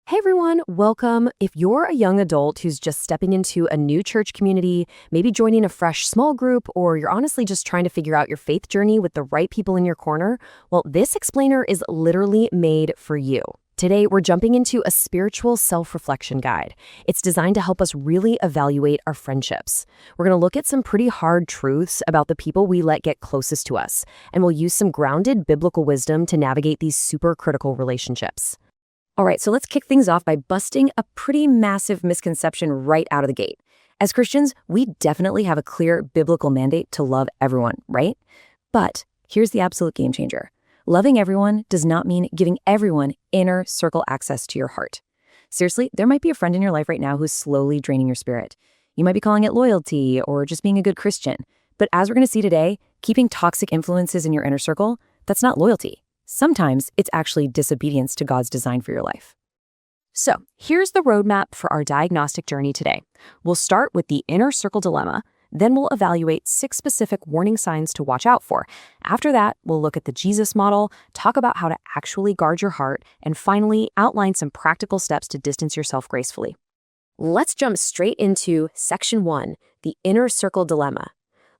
Hey everyone, welcome. If you're a young adult who's just stepping into a new church community, maybe joining a fresh small group, or you're honestly just trying to figure out your faith journey with the right people in your corner, well, this explainer is literally made for you. Today, we're jumping into a spiritual self-reflection guide. It's designed to help us really evaluate our friendships. We're going to look at some pretty hard truths about the people we let get closest to us, and we'll use some grounded biblical wisdom to navigate these super critical relationships. All right, so let's kick things off by busting a pretty massive misconception right out of the gate. As Christians, we definitely have a clear biblical mandate to love everyone, right? But here's the absolute game changer. Loving everyone does not mean giving everyone inner circle access to your heart. Seriously, there might be a friend in your life right now who's slowly draining your spirit. You might be calling it loyalty or just being a good Christian. But as we're going to see today, keeping toxic influences in your inner circle, that's not loyalty. Sometimes it's actually disobedience to God's design for your life. So here's the roadmap for our diagnostic journey today. We'll start with the inner circle dilemma, then we'll evaluate 6 specific warning signs to watch out for. After that, we'll look at the Jesus model, talk about how to actually guard your heart, and finally outline some practical steps to distance yourself gracefully. Let's jump straight into Section 1, the inner circle dilemma.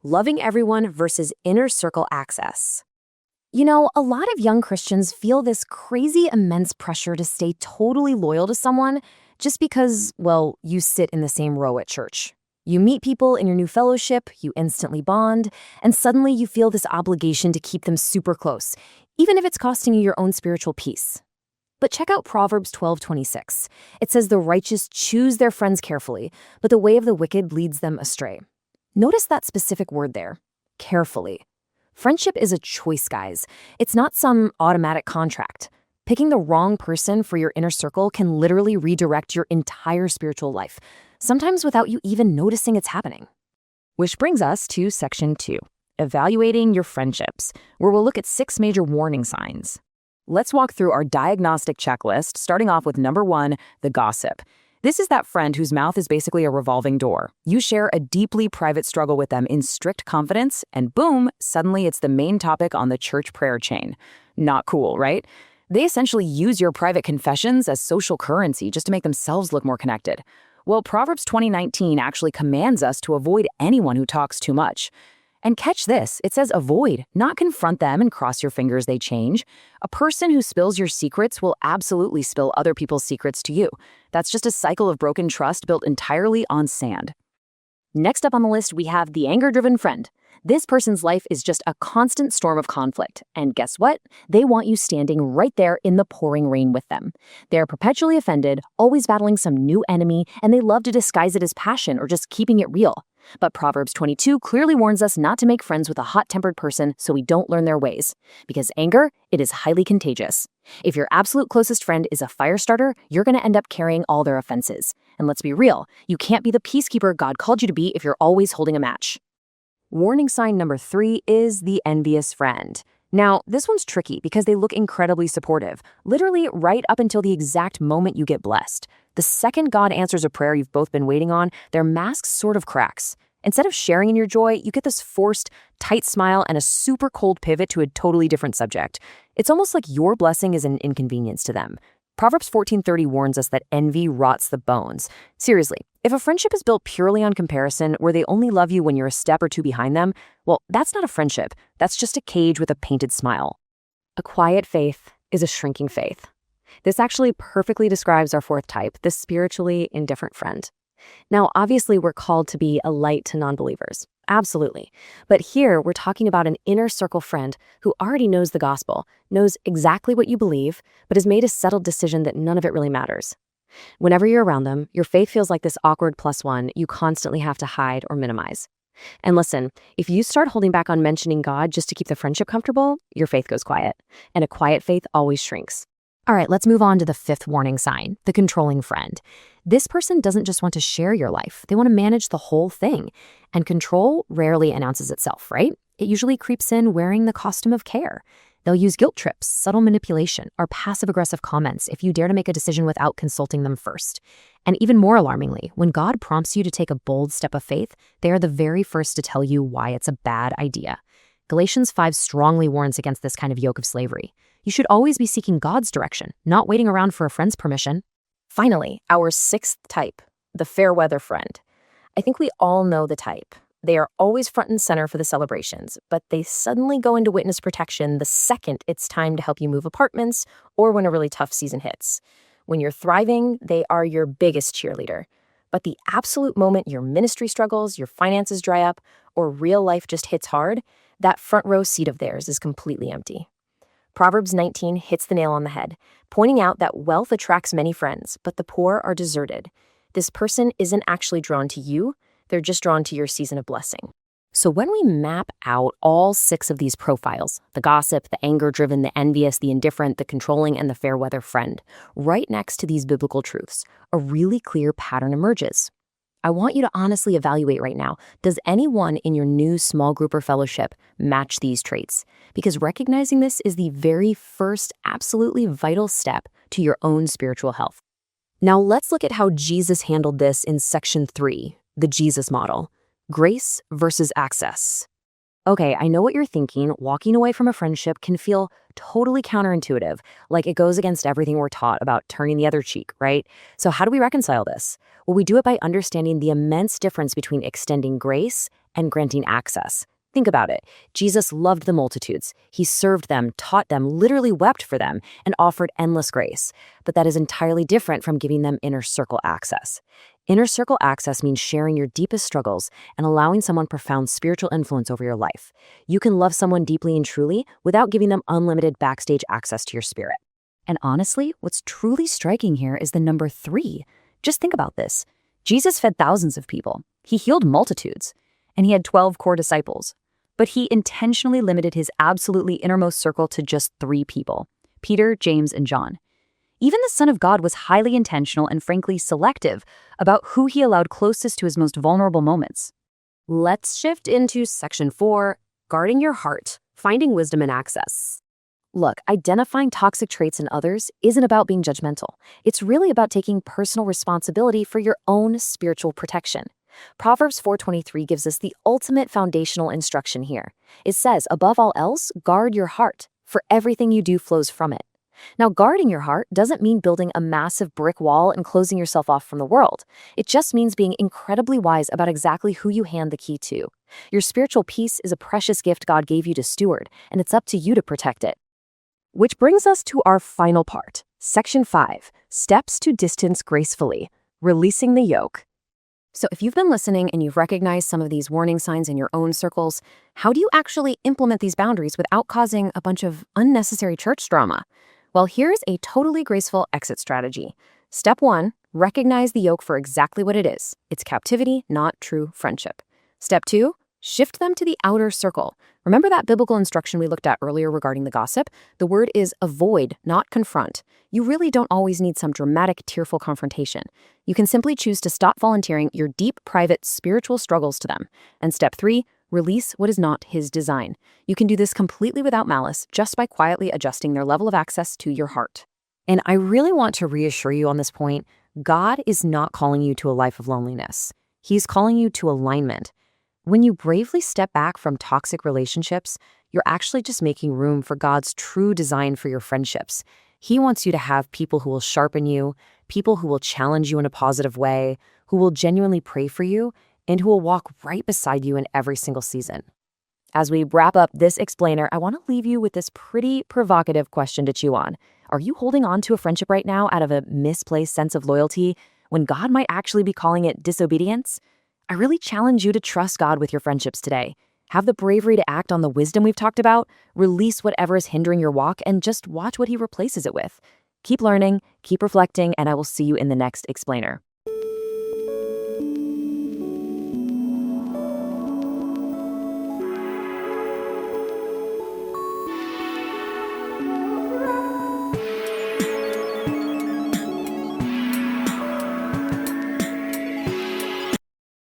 Loving everyone versus inner circle access. You know, a lot of young Christians feel this crazy immense pressure to stay totally loyal to someone just because, well, you sit in the same row at church. You meet people in your new fellowship, you instantly bond, and suddenly you feel this obligation to keep them super close, even if it's costing you your own spiritual peace. But check out Proverbs 12:26. It says the righteous choose their friends carefully, but the way of the wicked leads them astray. Notice that specific word there, carefully. Friendship is a choice, guys. It's not some automatic contract. Picking the wrong person for your inner circle can literally redirect your entire spiritual life, sometimes without you even noticing it's happening. Which brings us to Section 2, evaluating your friendships, where we'll look at 6 major warning signs. Let's walk through our diagnostic checklist, starting off with number 1, the gossip. This is that friend whose mouth is basically a revolving door. You share a deeply private struggle with them in strict confidence, and boom, suddenly it's the main topic on the church prayer chain. Not cool, right? They essentially use your private confessions as social currency just to make themselves look more connected. Well, Proverbs 20:19 actually commands us to avoid anyone who talks too much. And catch this, it says avoid, not confront them and cross your fingers they change. A person who spills your secrets will absolutely spill other people's secrets to you. That's just a cycle of broken trust built entirely on sand. Next up on the list, we have the anger-driven friend. This person's life is just a constant storm of conflict. And guess what? They want you standing right there in the pouring rain with them. They're perpetually offended, always battling some new enemy, and they love to disguise it as passion or just keeping it real. But Proverbs 22 clearly warns us not to make friends with a hot-tempered person so we don't learn their ways. Because anger, it is highly contagious. If your absolute closest friend is a fire starter, you're going to end up carrying all their offenses. And let's be real, you can't be the peacekeeper God called you to be if you're always holding a match. Warning sign number 3 is the envious friend. Now, this one's tricky because they look incredibly supportive, literally right up until the exact moment you get blessed. The second God answers a prayer you've both been waiting on, their mask sort of cracks. Instead of sharing in your joy, you get this forced, tight smile and a super cold pivot to a totally different subject. It's almost like your blessing is an inconvenience to them. Proverbs 14:30 warns us that envy rots the bones. Seriously, if a friendship is built purely on comparison, where they only love you when you're a step or two behind them, well, that's not a friendship. That's just a cage with a painted smile. A quiet faith is a shrinking faith. This actually perfectly describes our 4th type, the spiritually indifferent friend. Now, obviously, we're called to be a light to non-believers. Absolutely. But here, we're talking about an inner circle friend who already knows the gospel, knows exactly what you believe, but has made a settled decision that none of it really matters. Whenever you're around them, your faith feels like this awkward +1 you constantly have to hide or minimize. And listen, if you start holding back on mentioning God just to keep the friendship comfortable, your faith goes quiet. And a quiet faith always shrinks. All right, let's move on to the 5th warning sign, the controlling friend. This person doesn't just want to share your life, they want to manage the whole thing. And control rarely announces itself, right? It usually creeps in wearing the costume of care. They'll use guilt trips, subtle manipulation, or passive-aggressive comments if you dare to make a decision without consulting them first. And even more alarmingly, when God prompts you to take a bold step of faith, they are the very first to tell you why it's a bad idea. Galatians 5 strongly warns against this kind of yoke of slavery. You should always be seeking God's direction, not waiting around for a friend's permission. Finally, our sixth type, the fair weather friend. I think we all know the type. They are always front and center for the celebrations, but they suddenly go into witness protection the second it's time to help you move apartments or when a really tough season hits. When you're thriving, they are your biggest cheerleader. But the absolute moment your ministry struggles, your finances dry up, or real life just hits hard, that front row seat of theirs is completely empty. Proverbs 19 hits the nail on the head, pointing out that wealth attracts many friends, but the poor are deserted. This person isn't actually drawn to you, they're just drawn to your season of blessing. So when we map out all 6 of these profiles, the gossip, the anger-driven, the envious, the indifferent, the controlling, and the fair weather friend, right next to these biblical truths, a really clear pattern emerges. I want you to honestly evaluate right now, does anyone in your new small group or fellowship match these traits? Because recognizing this is the very first absolutely vital step to your own spiritual health. Now let's look at how Jesus handled this in section 3, the Jesus model, grace versus access. Okay, I know what you're thinking. Walking away from a friendship can feel totally counterintuitive, like it goes against everything we're taught about turning the other cheek, right? So how do we reconcile this? Well, we do it by understanding the immense difference between extending grace and granting access. Think about it. Jesus loved the multitudes. He served them, taught them, literally wept for them, and offered endless grace. But that is entirely different from giving them inner circle access. Inner circle access means sharing your deepest struggles and allowing someone profound spiritual influence over your life. You can love someone deeply and truly without giving them unlimited backstage access to your spirit. And honestly, what's truly striking here is the number 3. Just think about this. Jesus fed thousands of people. He healed multitudes. And he had 12 core disciples. But he intentionally limited his absolutely innermost circle to just 3 people, Peter, James, and John. Even the Son of God was highly intentional and frankly selective about who he allowed closest to his most vulnerable moments. Let's shift into section 4, guarding your heart, finding wisdom and access. Look, identifying toxic traits in others isn't about being judgmental. It's really about taking personal responsibility for your own spiritual protection. Proverbs 4:23 gives us the ultimate foundational instruction here. It says, above all else, guard your heart, for everything you do flows from it. Now, guarding your heart doesn't mean building a massive brick wall and closing yourself off from the world. It just means being incredibly wise about exactly who you hand the key to. Your spiritual peace is a precious gift God gave you to steward, and it's up to you to protect it. Which brings us to our final part, section 5, steps to distance gracefully, releasing the yoke. So if you've been listening and you've recognized some of these warning signs in your own circles, how do you actually implement these boundaries without causing a bunch of unnecessary church drama? Well, here's a totally graceful exit strategy. Step 1, recognize the yoke for exactly what it is. It's captivity, not true friendship. Step 2, shift them to the outer circle. Remember that biblical instruction we looked at earlier regarding the gossip? The word is avoid, not confront. You really don't always need some dramatic, tearful confrontation. You can simply choose to stop volunteering your deep, private, spiritual struggles to them. And step 3, release what is not his design. You can do this completely without malice, just by quietly adjusting their level of access to your heart. And I really want to reassure you on this point, God is not calling you to a life of loneliness. He's calling you to alignment. When you bravely step back from toxic relationships, you're actually just making room for God's true design for your friendships. He wants you to have people who will sharpen you, people who will challenge you in a positive way, who will genuinely pray for you, and who will walk right beside you in every single season. As we wrap up this explainer, I want to leave you with this pretty provocative question to chew on. Are you holding on to a friendship right now out of a misplaced sense of loyalty when God might actually be calling it disobedience? I really challenge you to trust God with your friendships today. Have the bravery to act on the wisdom we've talked about, release whatever is hindering your walk, and just watch what he replaces it with. Keep learning, keep reflecting, and I will see you in the next explainer.